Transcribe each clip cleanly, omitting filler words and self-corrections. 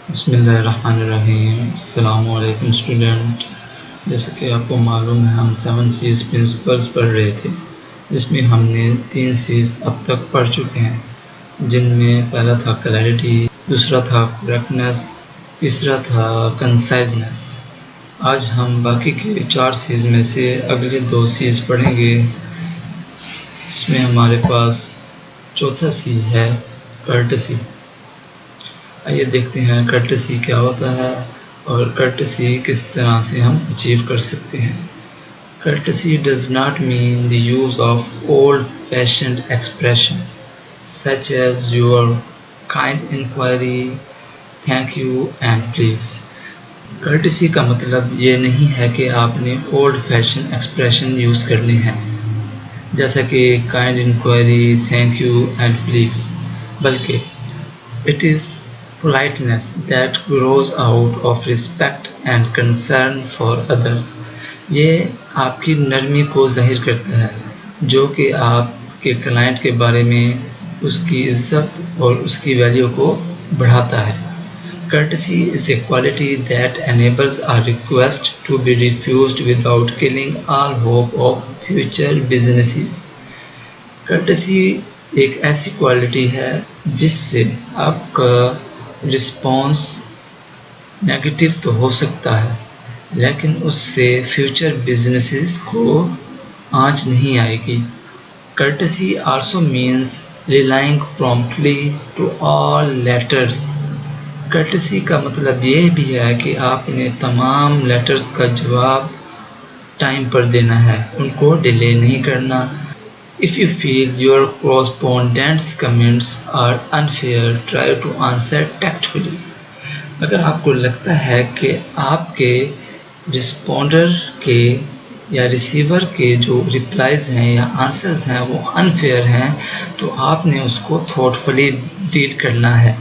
بسم اللہ الرحمن الرحیم. السلام علیکم اسٹوڈنٹ. جیسا کہ آپ کو معلوم ہے ہم 7 C's پرنسپلس پڑھ رہے تھے، جس میں ہم نے 3 C's اب تک پڑھ چکے ہیں، جن میں پہلا تھا کلیئرٹی، دوسرا تھا کریکٹنس، تیسرا تھا کنسائزنس. آج ہم باقی کے 4 C's میں سے اگلے 2 C's پڑھیں گے، جس میں ہمارے پاس چوتھا C ہے کرٹسی. آئیے دیکھتے ہیں کرٹسی کیا ہوتا ہے اور کرٹسی کس طرح سے ہم اچیو کر سکتے ہیں. Courtesy does not mean the use of old-fashioned expression such as your kind inquiry, thank you and please. Courtesy کا مطلب یہ نہیں ہے کہ آپ نے اولڈ فیشن ایکسپریشن یوز کرنے ہیں، جیسا کہ kind enquiry, thank you and please, بلکہ it is politeness that grows out of respect and concern for others. یہ آپ کی نرمی کو ظاہر کرتا ہے جو کہ آپ کے کلائنٹ کے بارے میں اس کی عزت اور اس کی ویلیو کو بڑھاتا ہے. Courtesy is a quality that enables a request to be refused without killing all hope of future businesses. Courtesy ایک ایسی کوالٹی ہے جس سے آپ کا رسپانس نیگیٹو تو ہو سکتا ہے، لیکن اس سے فیوچر بزنسز کو آنچ نہیں آئے گی. Courtesy also means replying promptly to all letters. Courtesy کا مطلب یہ بھی ہے کہ آپ نے تمام لیٹرز کا جواب ٹائم پر دینا ہے، ان کو ڈیلے نہیں کرنا. If you feel your correspondent's comments are unfair, try to answer tactfully. اگر آپ کو لگتا ہے کہ آپ کے رسپونڈر کے یا ریسیور کے جو ریپلائز ہیں یا آنسرز ہیں وہ انفیئر ہیں تو آپ نے اس کو تھوٹفلی ڈیل کرنا ہے.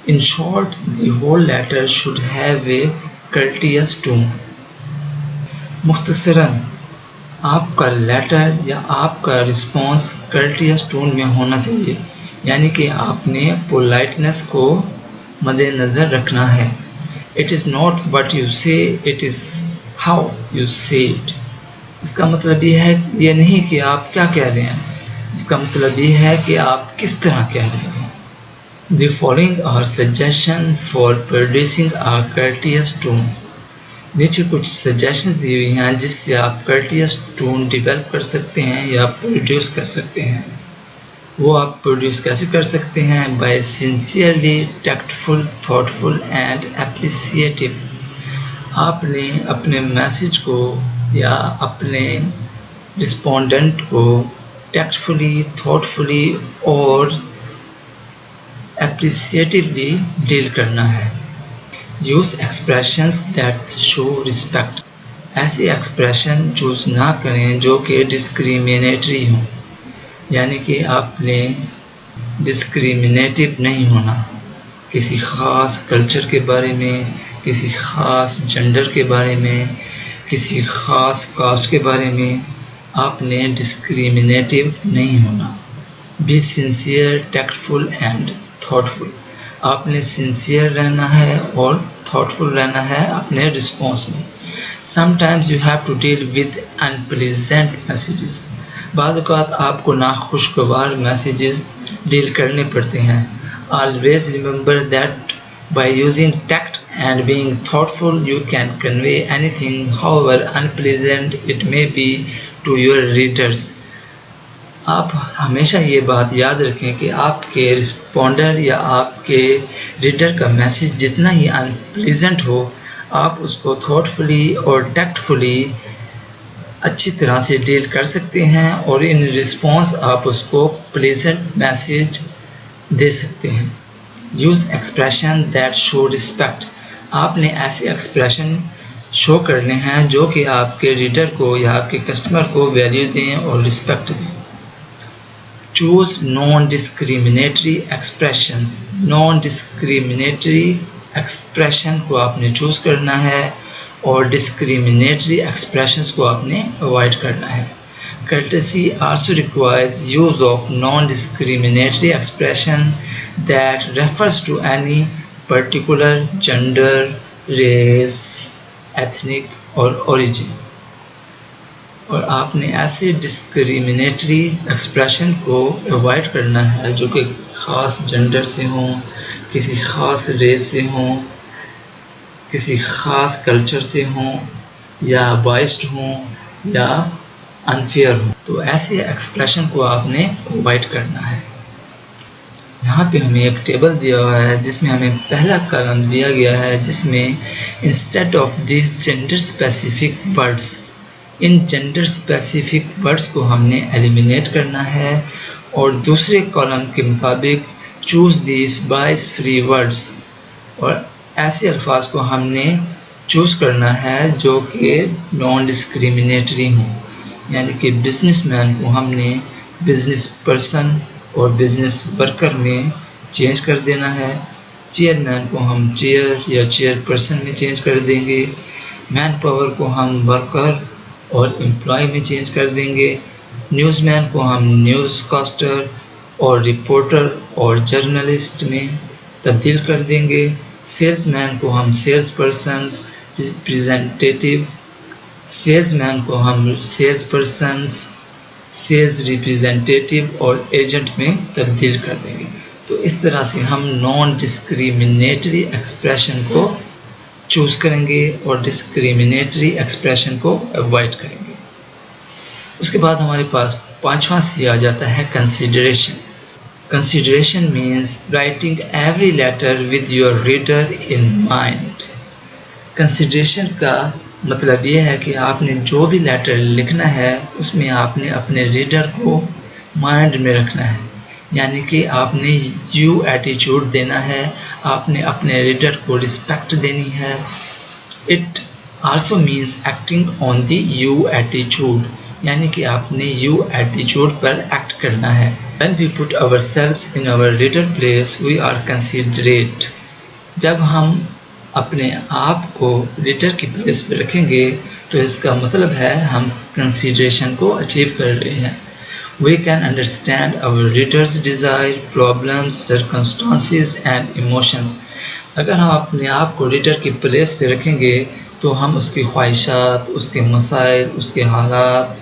In short, the whole letter should have a courteous tone. مختصراً آپ کا لیٹر یا آپ کا رسپانس کرٹیس ٹون میں ہونا چاہیے، یعنی کہ آپ نے پولائٹنس کو مد نظر رکھنا ہے. It is not what you say, it is how you say it. اس کا مطلب یہ نہیں کہ آپ کیا کہہ رہے ہیں، اس کا مطلب یہ ہے کہ آپ کس طرح کہہ رہے ہیں. The following are suggestions for producing a courteous tone. نیچے کچھ سجیشنز دی ہوئی ہیں جس سے آپ کرٹیس ٹون ڈیولپ کر سکتے ہیں یا پروڈیوس کر سکتے ہیں. وہ آپ پروڈیوس کیسے کر سکتے ہیں؟ By sincerely tactful, thoughtful and appreciative. آپ نے اپنے میسج کو یا اپنے رسپونڈنٹ کو ٹیکٹفلی، تھاٹفلی اور اپریسیٹیولی ڈیل کرنا ہے. Use expressions that show respect. ایسی ایکسپریشن چوز نہ کریں جو کہ ڈسکریمنیٹری ہوں، یعنی کہ آپ نے ڈسکریمنیٹو نہیں ہونا. کسی خاص کلچر کے بارے میں، کسی خاص جنڈر کے بارے میں، کسی خاص کاسٹ کے بارے میں آپ نے ڈسکریمنیٹو نہیں ہونا. Be sincere, tactful and thoughtful. آپ نے سنسیئر رہنا ہے اور تھاٹفل رہنا ہے اپنے رسپانس میں. Sometimes you have to deal with unpleasant messages. بعض اوقات آپ کو ناخوشگوار میسیجز ڈیل کرنے پڑتے ہیں. Always remember that by using tact and being thoughtful you can convey anything, however unpleasant it may be to your readers. آپ ہمیشہ یہ بات یاد رکھیں کہ آپ کے رسپونڈر یا آپ کے ریڈر کا میسیج جتنا ہی انپلیزنٹ ہو، آپ اس کو تھاٹفلی اور ٹیکٹفلی اچھی طرح سے ڈیل کر سکتے ہیں اور ان رسپانس آپ اس کو پلیزنٹ میسیج دے سکتے ہیں. Use expression that show respect. آپ نے ایسے ایکسپریشن شو کرنے ہیں جو کہ آپ کے ریڈر کو یا آپ کے کسٹمر کو ویلیو دیں اور رسپیکٹ دیں. Choose non-discriminatory expressions. Non-discriminatory expression کو آپ نے چوز کرنا ہے اور discriminatory expressions کو آپ نے avoid کرنا ہے. Courtesy also requires use of non-discriminatory expression that refers to any particular gender, race, ethnic اور اوریجن. اور آپ نے ایسے ڈسکریمنیٹری ایکسپریشن کو اوائڈ کرنا ہے جو کہ خاص جینڈر سے ہوں، کسی خاص ریس سے ہوں، کسی خاص کلچر سے ہوں، یا بائسڈ ہوں یا انفیئر ہوں. تو ایسے ایکسپریشن کو آپ نے اوائڈ کرنا ہے. یہاں پہ ہمیں ایک ٹیبل دیا ہوا ہے جس میں ہمیں پہلا کالم دیا گیا ہے جس میں instead of these gender specific words, in gender specific words کو ہم نے ایلیمینیٹ کرنا ہے، اور دوسرے کالم کے مطابق choose these bias free words, اور ایسے الفاظ کو ہم نے چوز کرنا ہے جو کہ نان ڈسکریمنیٹری ہوں. یعنی کہ بزنس مین کو ہم نے بزنس پرسن اور بزنس ورکر میں چینج کر دینا ہے. چیئرمین کو ہم چیئر یا چیئر پرسن میں چینج کر دیں گے. مین پاور کو ہم ورکر اور امپلائی میں چینج کر دیں گے. نیوز مین کو ہم نیوز کاسٹر اور رپورٹر اور جرنلسٹ میں تبدیل کر دیں گے. سیلز مین کو ہم sales persons representative, sales man کو ہم سیلز پرسنز، سیلز ریپریزنٹیٹیو اور ایجنٹ میں تبدیل کر دیں گے. تو اس طرح سے ہم نان ڈسکریمنیٹری ایکسپریشن کو چوز کریں گے اور ڈسکریمنیٹری ایکسپریشن کو اوائڈ کریں گے. اس کے بعد ہمارے پاس پانچواں سی آ جاتا ہے consideration. Consideration means writing every letter with your reader in mind. Consideration کا مطلب یہ ہے کہ آپ نے جو بھی لیٹر لکھنا ہے اس میں آپ نے اپنے ریڈر کو مائنڈ میں رکھنا ہے. یعنی کہ آپ نے یو ایٹیچیوڈ دینا ہے، آپ نے اپنے ریڈر کو رسپیکٹ دینی ہے. It also means acting on the you attitude. یعنی کہ آپ نے یو ایٹیچیوڈ پر ایکٹ کرنا ہے. When we put ourselves in our reader place, we are considerate. جب ہم اپنے آپ کو ریڈر کی پلیس پہ رکھیں گے تو اس کا مطلب ہے ہم کنسیڈریشن کو اچیو کر رہے ہیں. We can understand our reader's desire, problems, circumstances and emotions. اگر ہم اپنے آپ کو ریڈر کی پلیس پہ رکھیں گے تو ہم اس کی خواہشات، اس کے مسائل، اس کے حالات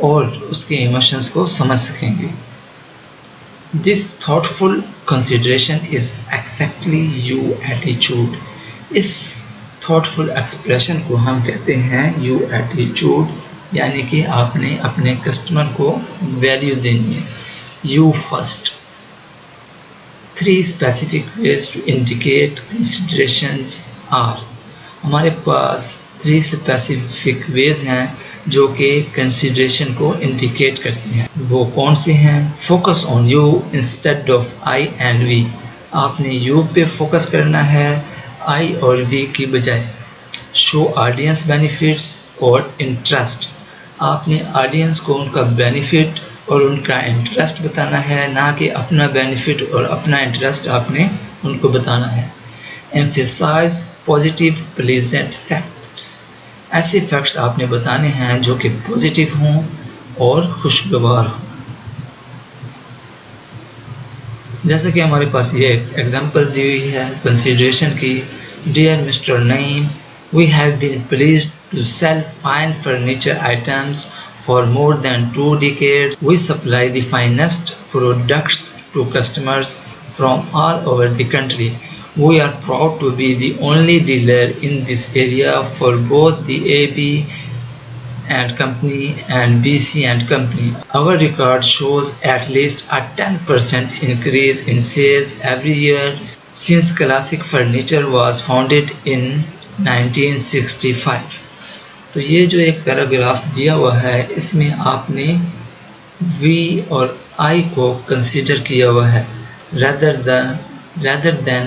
اور اس کے ایموشنز کو سمجھ سکیں گے. This thoughtful consideration is exactly you attitude. Us thoughtful expression کو ہم کہتے ہیں you attitude. یعنی کہ آپ نے اپنے کسٹمر کو ویلیو دینی ہے. You first. 3 specific ways to indicate considerations are. ہمارے پاس 3 specific ways ہیں جو کہ کنسیڈریشن کو انڈیکیٹ کرتی ہیں. وہ کون سے ہیں؟ Focus on you instead of I and we. آپ نے یو پہ فوکس کرنا ہے آئی اور وی کی بجائے. شو آڈینس بینیفٹس اور انٹرسٹ. آپ نے آڈینس کو ان کا بینیفٹ اور ان کا انٹرسٹ بتانا ہے، نہ کہ اپنا بینیفٹ اور اپنا انٹرسٹ آپ نے ان کو بتانا ہے. Emphasise positive pleasant facts. ایسے فیکٹس آپ نے بتانے ہیں جو کہ پازیٹیو ہوں اور خوشگوار ہوں. جیسا کہ ہمارے پاس یہ ایک ایگزامپل دی ہوئی ہے کنسیڈریشن کی. Dear mister Naeem, we have been pleased to sell fine furniture items for more than 2 decades. We supply the finest products to customers from all over the country. We are proud to be the only dealer in this area for both the AB and Company and BC and Company. Our record shows at least a 10% increase in sales every year since Classic Furniture was founded in 1965. تو یہ جو ایک paragraph دیا ہوا ہے اس میں آپ نے وی اور آئی کو کنسیڈر کیا ہوا ہے rather than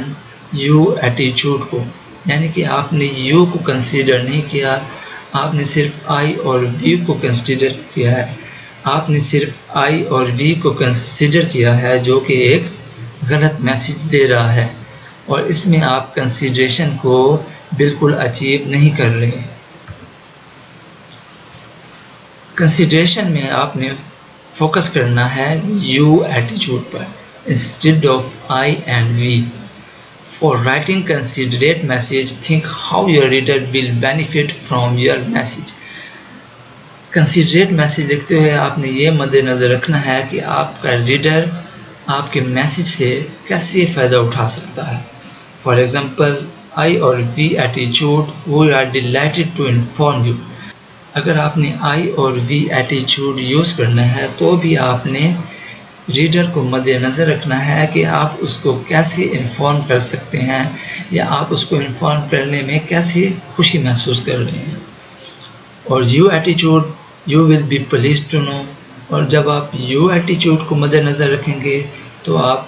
یو ایٹیچیوڈ کو. یعنی کہ آپ نے یو کو کنسیڈر نہیں کیا، آپ نے صرف آئی اور وی کو کنسیڈر کیا ہے. آپ نے صرف آئی اور وی کو کنسیڈر کیا ہے جو کہ ایک غلط میسج دے رہا ہے، اور اس میں آپ کنسیڈریشن کو بالکل اچیو نہیں کر رہے. کنسیڈریشن میں آپ نے فوکس کرنا ہے یو ایٹیچیوڈ پر instead of I and we. For writing considerate message, think how your reader will benefit from your message. Considerate message لکھتے ہوئے آپ نے یہ مد نظر رکھنا ہے کہ آپ کا ریڈر آپ کے میسیج سے کیسے فائدہ اٹھا سکتا ہے. فار ایگزامپل آئی اور وی ایٹیچیوڈ we are delighted to inform you. اگر آپ نے آئی اور وی ایٹیچیوڈ یوز کرنا ہے تو بھی آپ نے ریڈر کو مد نظر رکھنا ہے کہ آپ اس کو کیسے انفارم کر سکتے ہیں یا آپ اس کو انفارم کرنے میں کیسے خوشی محسوس کر رہے ہیں. اور یو ایٹیچیوڈ you will be pleased to know. اور جب آپ یو ایٹیچیوڈ کو مد نظر رکھیں گے تو آپ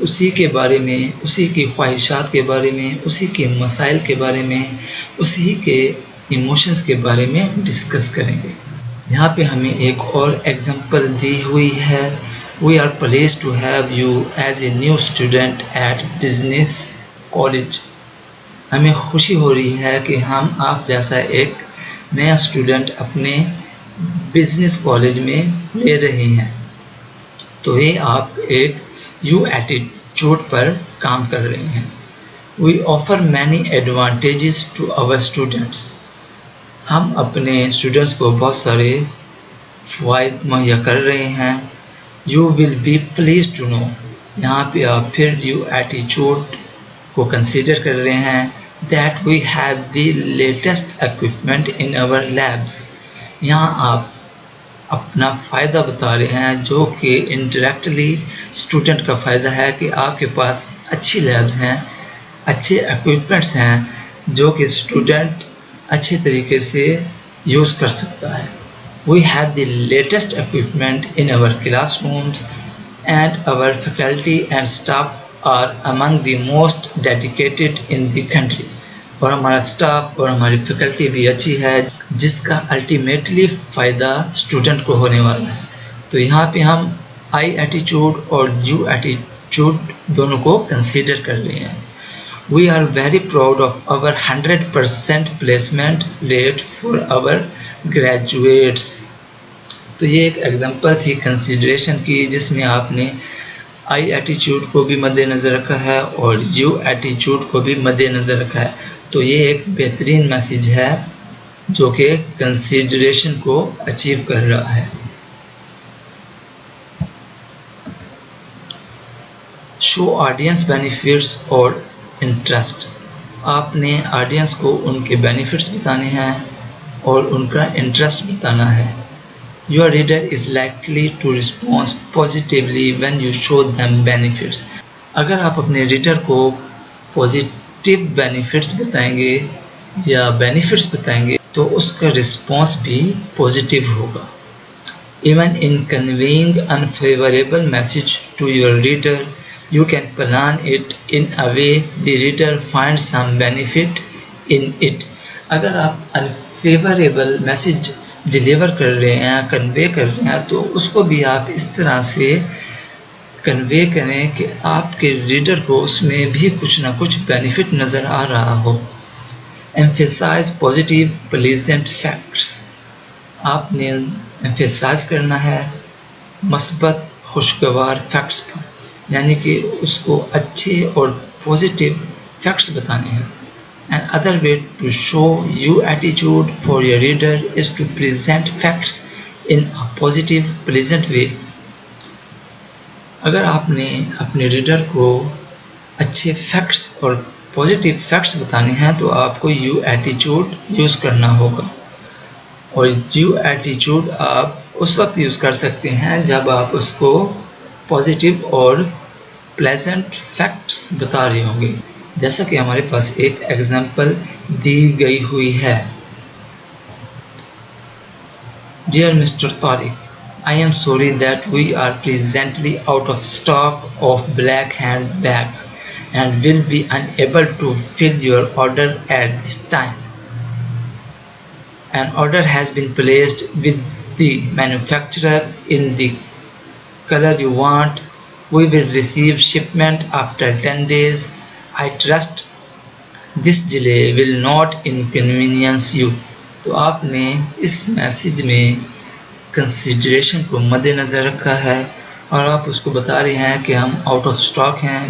اسی کے بارے میں، اسی کی خواہشات کے بارے میں، اسی کے مسائل کے بارے میں، اسی کے ایموشنز کے بارے میں ڈسکس کریں گے. یہاں پہ ہمیں ایک اور ایگزامپل دی ہوئی ہے. We are pleased to have you as a new student at business college. ہمیں خوشی ہو رہی ہے کہ ہم آپ جیسا ایک نیا اسٹوڈنٹ اپنے بزنس کالج میں لے رہے ہیں. تو یہ آپ ایک یو ایٹیچیوڈ پر کام کر رہے ہیں. We offer many advantages to our students. ہم اپنے اسٹوڈنٹس کو بہت سارے فوائد مہیا کر رہے ہیں. You will be pleased to know. یہاں پہ آپ پھر یو ایٹیچیوڈ کو کنسیڈر کر رہے ہیں. That we have the latest equipment in our labs. یہاں آپ اپنا فائدہ بتا رہے ہیں جو کہ انڈائریکٹلی اسٹوڈنٹ کا فائدہ ہے کہ آپ کے پاس اچھی لیبس ہیں، اچھے اکوپمنٹس ہیں جو کہ اسٹوڈنٹ اچھے طریقے سے یوز کر سکتا ہے. We have the latest equipment in our classrooms and our faculty and staff are among the most dedicated in the country. اور ہمارا اسٹاف اور ہماری فیکلٹی بھی اچھی ہے جس کا الٹیمیٹلی فائدہ اسٹوڈنٹ کو ہونے والا ہے. تو یہاں پہ ہم آئی ایٹیچیوڈ اور یو ایٹیچیوڈ دونوں کو کنسیڈر کر رہے ہیں. We are very proud of our 100% placement rate for our graduates. تو یہ ایک ایگزامپل تھی کنسیڈریشن کی جس میں آپ نے آئی ایٹیچیوڈ کو بھی مد نظر رکھا ہے اور یو ایٹیچیوڈ کو بھی مد نظر رکھا ہے. تو یہ ایک بہترین میسیج ہے جو کہ کنسیڈریشن کو اچیو کر رہا ہے. شو آڈینس بینیفٹس اور انٹرسٹ. آپ نے آڈینس کو ان کے بینیفٹس بتانے ہیں اور ان کا انٹرسٹ بتانا ہے. Your reader is likely to respond positively when you show them benefits. اگر آپ اپنے ریڈر کو پازیٹیو بینیفٹس بتائیں گے یا بینیفٹس بتائیں گے تو اس کا رسپانس بھی پازیٹیو ہوگا. Even in conveying unfavorable message to your reader, you can plan it in a way the reader finds some benefit in it. اگر آپ unfavorable message ڈیلیور کر رہے ہیں، کنوے کر رہے ہیں، تو اس کو بھی آپ اس طرح سے کنوے کریں کہ آپ کے ریڈر کو اس میں بھی کچھ نہ کچھ بینیفٹ نظر آ رہا ہو. Emphasize positive pleasant facts. آپ نے emphasize کرنا ہے مثبت خوشگوار فیکٹس پر، یعنی کہ اس کو اچھے اور پازیٹیو فیکٹس بتانے ہیں. Another way to show your attitude for your reader is to present facts in a positive, pleasant way. اگر آپ نے اپنے ریڈر کو اچھے فیکٹس اور پازیٹیو فیکٹس بتانے ہیں تو آپ کو یو ایٹیچیوڈ یوز کرنا ہوگا. اور یو ایٹیچیوڈ آپ اس وقت یوز کر سکتے ہیں جب آپ اس کو پازیٹیو اور پلیزنٹ فیکٹس بتا رہے ہوں گے. جیسا کہ ہمارے پاس ایک ایگزامپل دی گئی ہوئی ہے. Dear Mr. Tariq, I am sorry that we are presently out of stock of black handbags and will be unable to fill your order at this time. An order has been placed with the manufacturer in the color you want. We will receive shipment after 10 days. I trust this delay will not inconvenience you. تو آپ نے اس message میں consideration کو مد نظر رکھا ہے اور آپ اس کو بتا رہے ہیں کہ ہم آؤٹ آف اسٹاک ہیں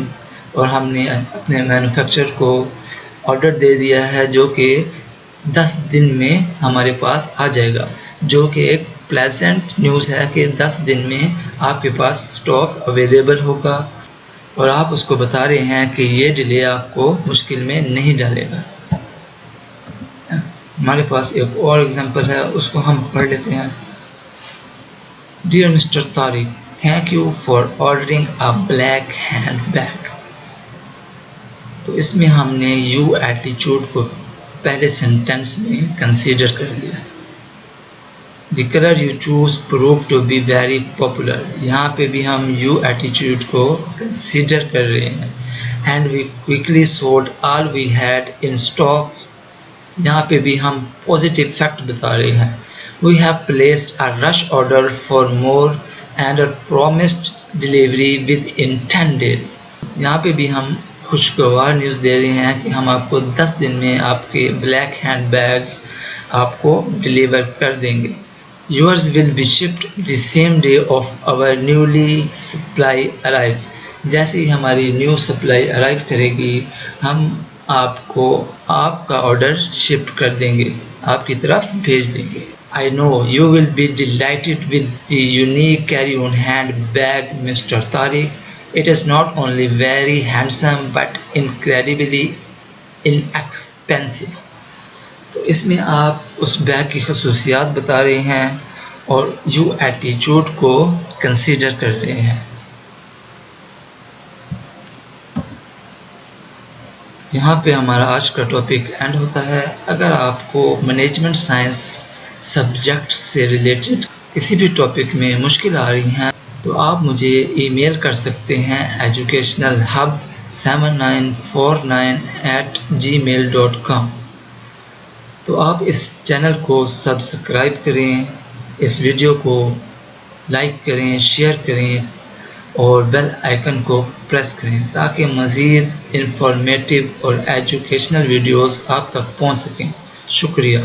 اور ہم نے اپنے مینوفیکچر کو آرڈر دے دیا ہے جو کہ 10 دن میں ہمارے پاس آ جائے گا، جو کہ ایک پلیزنٹ نیوز ہے کہ 10 دن میں آپ کے پاس سٹاک اویلیبل ہوگا، اور آپ اس کو بتا رہے ہیں کہ یہ ڈیلے آپ کو مشکل میں نہیں ڈالے گا۔ ہمارے پاس ایک اور ایگزامپل ہے، اس کو ہم پڑھ لیتے ہیں۔ Dear mister Tariq, thank you for ordering a black handbag. تو اس میں ہم نے یو ایٹیچیوڈ کو پہلے سینٹینس میں کنسیڈر کر لیا۔ The color you choose proved to be very popular۔ یہاں پہ بھی ہم یو ایٹیچیوڈ کو کنسیڈر کر رہے ہیں۔ And we quickly sold all we had in stock۔ یہاں پہ بھی ہم پازیٹیو فیکٹ بتا رہے ہیں۔ We have placed a rush order for more and are promised delivery within 10 days۔ یہاں پہ بھی ہم خوشگوار نیوز دے رہے ہیں کہ ہم آپ کو 10 دن میں آپ کے بلیک ہینڈ بیگز آپ کو ڈلیور کر دیں گے۔ Yours will be shipped the same day of our newly supply arrives۔ جیسے ہی ہماری نیو سپلائی ارائیو کرے گی ہم آپ کو آپ کا آرڈر شپ کر دیں گے، آپ کی طرف بھیج دیں گے۔ I know you will be delighted with the unique carry-on handbag, Mr. Tariq۔ It is not only very handsome but incredibly inexpensive۔ تو اس میں آپ اس بیگ کی خصوصیات بتا رہے ہیں اور یو ایٹیچیوڈ کو کنسیڈر کر رہے ہیں۔ یہاں پہ ہمارا آج کا ٹاپک اینڈ ہوتا ہے۔ اگر آپ کو مینجمنٹ سائنس سبجیکٹ سے ریلیٹڈ کسی بھی ٹاپک میں مشکل آ رہی ہیں تو آپ مجھے ای میل کر سکتے ہیں educationalhub7949@gmail.com۔ تو آپ اس چینل کو سبسکرائب کریں، اس ویڈیو کو لائک کریں، شیئر کریں اور بیل آئیکن کو پریس کریں تاکہ مزید انفارمیٹیو اور ایجوکیشنل ویڈیوز آپ تک پہنچ سکیں۔ شکریہ۔